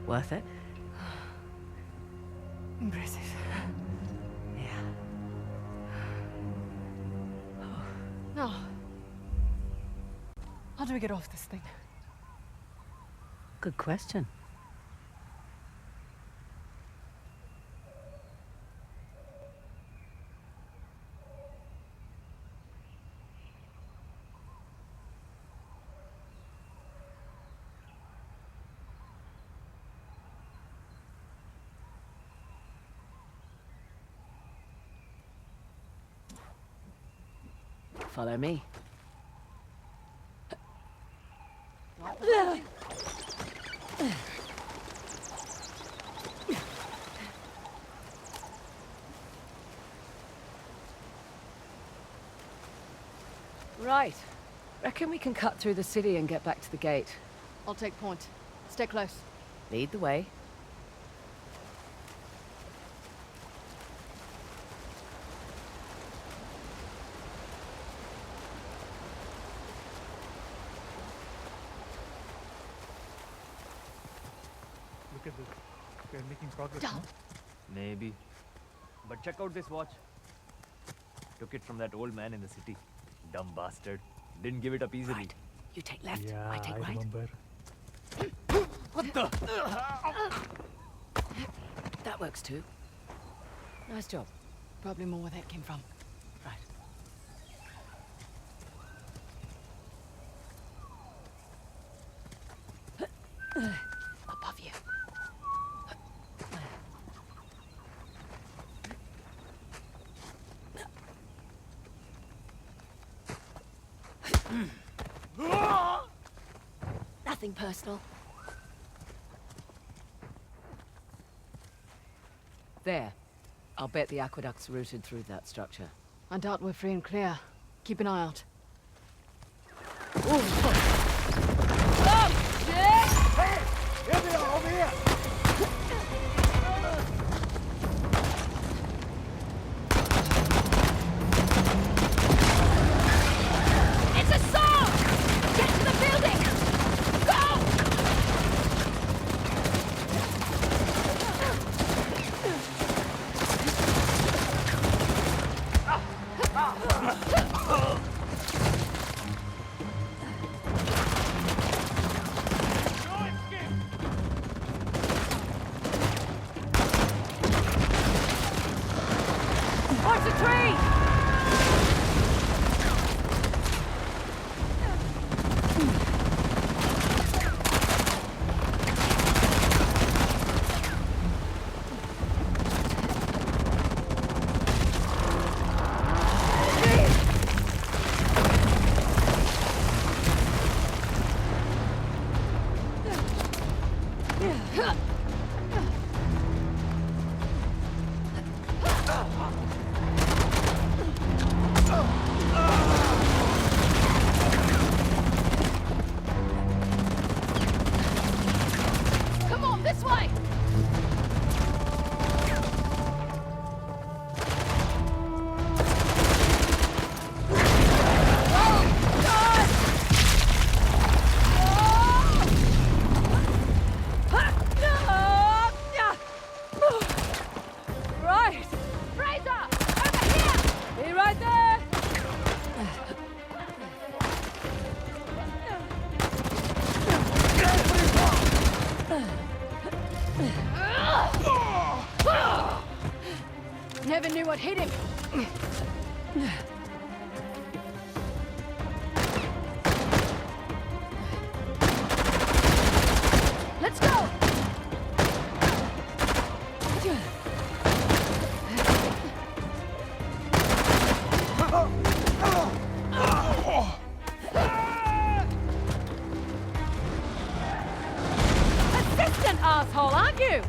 Worth it? Impressive. Yeah. Now, how do we get off this thing? Good question. Follow me. Right. Reckon we can cut through the city and get back to the gate. I'll take point. Stay close. Lead the way. Look at this. We're making progress. Down. No? Maybe. But check out this watch. Took it from that old man in the city. Dumb bastard. Didn't give it up easily. Right. You take left, Yeah, I take right. remember. What the? That works too. Nice job. Probably more where that came from. Right. Above you. Nothing personal. There. I'll bet the aqueduct's routed through that structure. I doubt we're free and clear. Keep an eye out. Here they are, over here! It's a song! Get to the building! Go! Watch the tree! Come on, this way! Right! Fraser! Over here! Be right there! Never knew what hit him. Let's go! Assistant asshole, aren't you?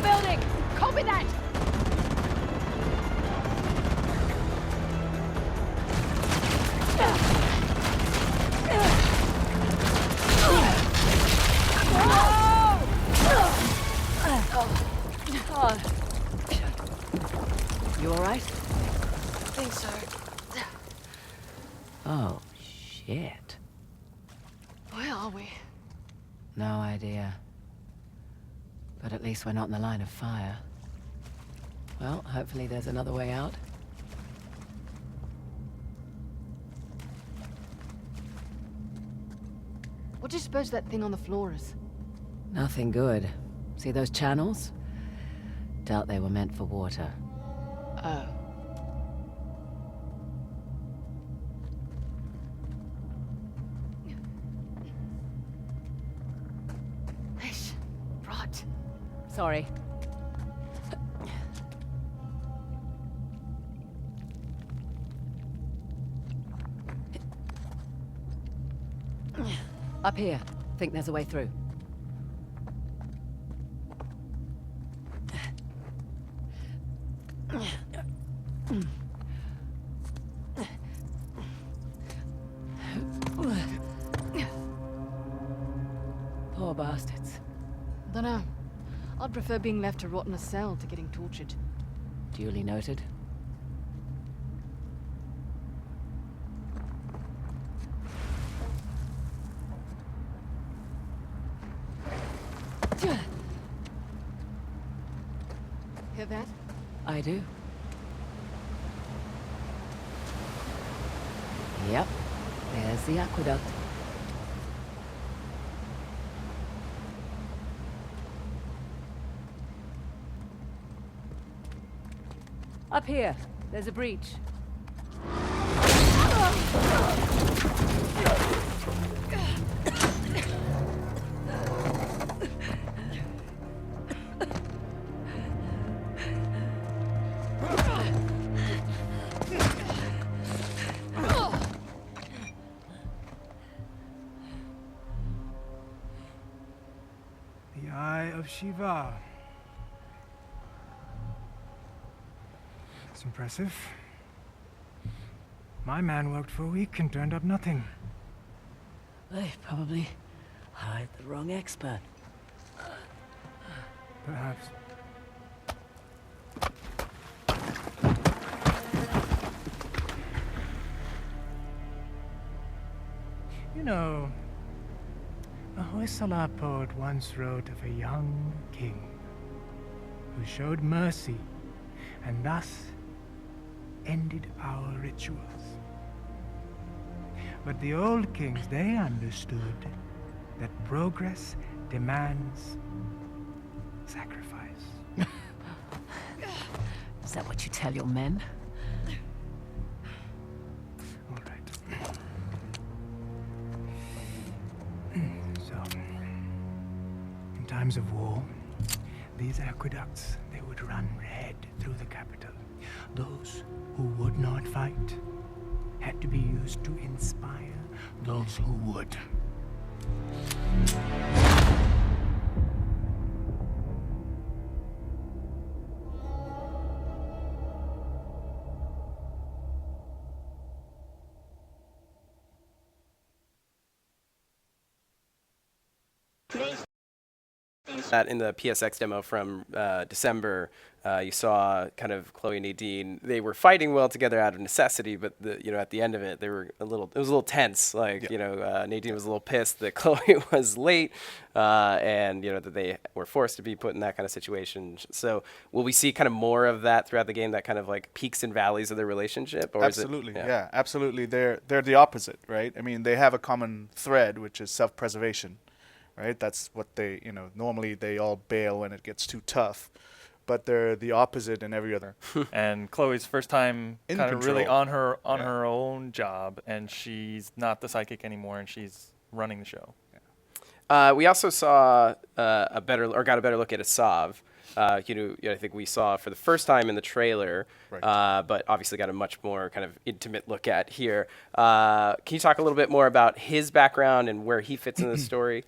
the building! Copy that! You all right? I think so. Oh, shit. Where are we? No idea. But at least we're not in the line of fire. Well, hopefully there's another way out. What do you suppose that thing on the floor is? Nothing good. See those channels? Doubt they were meant for water. Oh. Ish. Rot. Sorry. Up here. Think there's a way through. Poor bastards. Dunno. I'd prefer being left to rot in a cell to getting tortured. Duly noted. Hear that? I do. Yep. There's the aqueduct. Up here. There's a breach. The Eye of Shiva. It's impressive. My man worked for a week and turned up nothing. They probably hired the wrong expert. Perhaps. You know, a Hoysala poet once wrote of a young king who showed mercy and thus ended our rituals. But the old kings, they understood that progress demands sacrifice. Is that what you tell your men? All right. So, in times of war, these aqueducts, they would run red through the capital. Those who would not fight had to be used to inspire those who would. That in the PSX demo from December, you saw kind of Chloe and Nadine. They were fighting well together out of necessity, but at the end of it, they were it was a little tense. Like Nadine was a little pissed that Chloe was late, and that they were forced to be put in that kind of situation. So will we see kind of more of that throughout the game? That kind of like peaks and valleys of their relationship, or Absolutely, is it, yeah, absolutely. They're the opposite, right? I mean, they have a common thread, which is self-preservation. Right, that's what they, normally they all bail when it gets too tough, but they're the opposite in every other. And Chloe's first time In kind of really control. on her own job, and she's not the psychic anymore, and she's running the show. We also saw got a better look at Asav. I think we saw for the first time in the trailer, Right. but obviously got a much more kind of intimate look at here. Can you talk a little bit more about his background and where he fits in the story?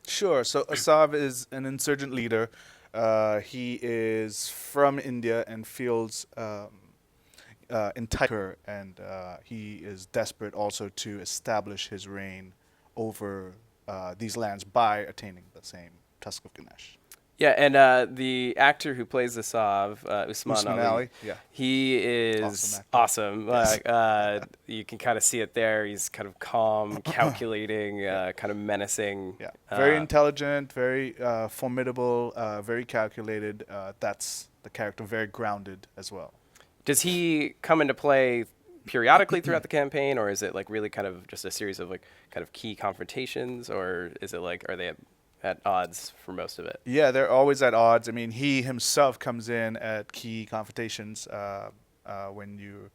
Sure. So Asav is an insurgent leader He is from India and feels entitled, and he is desperate also to establish his reign over these lands by attaining the same Tusk of Ganesh. Yeah, and the actor who plays the Sav, Usman Usman Ali, Ali, yeah. he is Awesome actor. awesome. Yes. You can kind of see it there. He's kind of calm, calculating, kind of menacing. Yeah, very intelligent, very formidable, very calculated. That's the character, very grounded as well. Does he come into play periodically throughout the campaign, or is it like really kind of just a series of like kind of key confrontations, or is it like, are they at odds for most of it? Yeah, they're always at odds. I mean, he himself comes in at key confrontations when you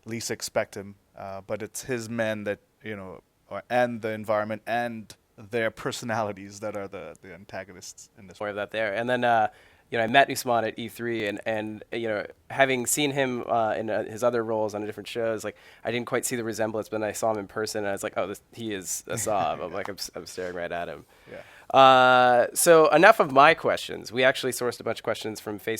least expect him, but it's his men that, and the environment and their personalities that are the antagonists in this. More of that there. And then, I met Usman at E3, and having seen him in his other roles on different shows, like I didn't quite see the resemblance, but then I saw him in person, and I was like, oh, he is a Saab. I'm like, I'm staring right at him. Yeah. So enough of my questions. We actually sourced a bunch of questions from Facebook.